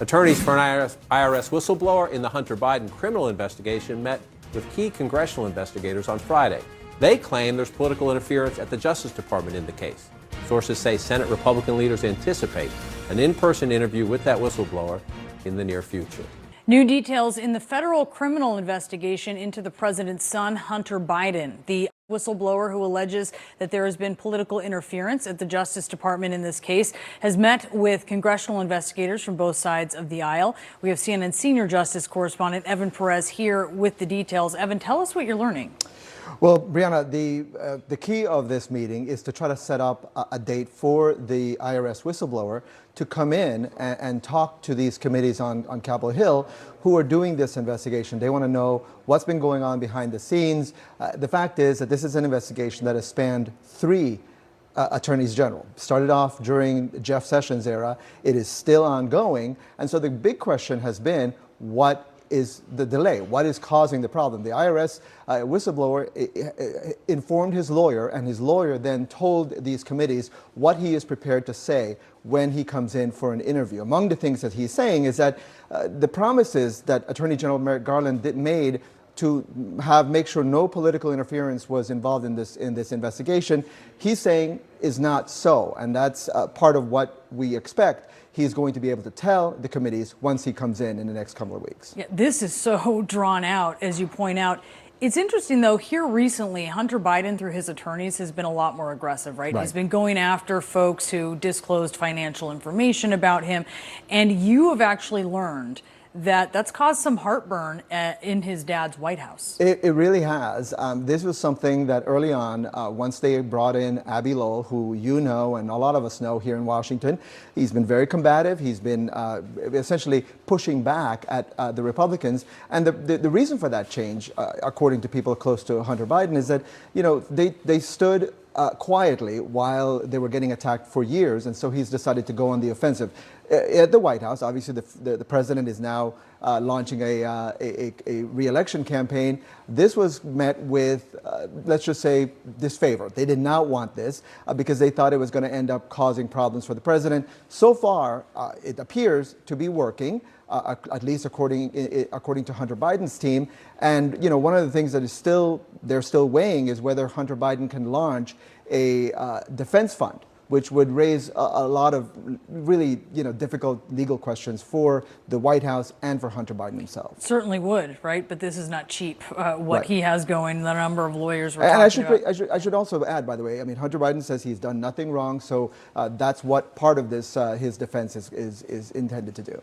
Attorneys for an IRS whistleblower in the Hunter Biden criminal investigation met with key congressional investigators on Friday. They claim there's political interference at the Justice Department in the case. Sources say Senate Republican leaders anticipate an in-person interview with that whistleblower in the near future. New details in the federal criminal investigation into the president's son, Hunter Biden. The whistleblower who alleges that there has been political interference at the Justice Department in this case has met with congressional investigators from both sides of the aisle. We have CNN senior justice correspondent Evan Perez here with the details. Evan, tell us what you're learning. Well, Brianna, the key of this meeting is to try to set up a date for the IRS whistleblower to come in and talk to these committees on Capitol Hill who are doing this investigation. They want to know what's been going on behind the scenes. The fact is that this is an investigation that has spanned three attorneys general. Started off during Jeff Sessions' era. It is still ongoing. And so the big question has been, what is the delay? What is causing the problem? The IRS whistleblower informed his lawyer, and his lawyer then told these committees what he is prepared to say when he comes in for an interview. Among the things that he's saying is that the promises that Attorney General Merrick Garland made to make sure no political interference was involved in this investigation, he's saying is not so, and that's part of what we expect he's going to be able to tell the committees once he comes in the next couple of weeks. Yeah, this is so drawn out, as you point out. It's interesting, though, here recently, Hunter Biden, through his attorneys, has been a lot more aggressive, right? He's been going after folks who disclosed financial information about him, and you have actually learned that that's caused some heartburn in his dad's White House. It really has. This was something that early on, once they brought in Abbe Lowell, who you know and a lot of us know here in Washington, he's been very combative. He's been essentially pushing back at the Republicans. And the reason for that change, according to people close to Hunter Biden, is that, you know, they stood quietly while they were getting attacked for years, and so he's decided to go on the offensive. At the White House, obviously the president is now launching a re-election campaign. This was met with, let's just say, disfavor. They did not want this because they thought it was going to end up causing problems for the president. So far, it appears to be working, at least according to Hunter Biden's team. And you know, one of the things that is they're still weighing is whether Hunter Biden can launch a defense fund, which would raise a lot of really, you know, difficult legal questions for the White House and for Hunter Biden himself. Certainly would, right? But this is not cheap. What he has going, the number of lawyers we're talking about. I should also add, by the way, I mean, Hunter Biden says he's done nothing wrong, so that's what part of this his defense is intended to do.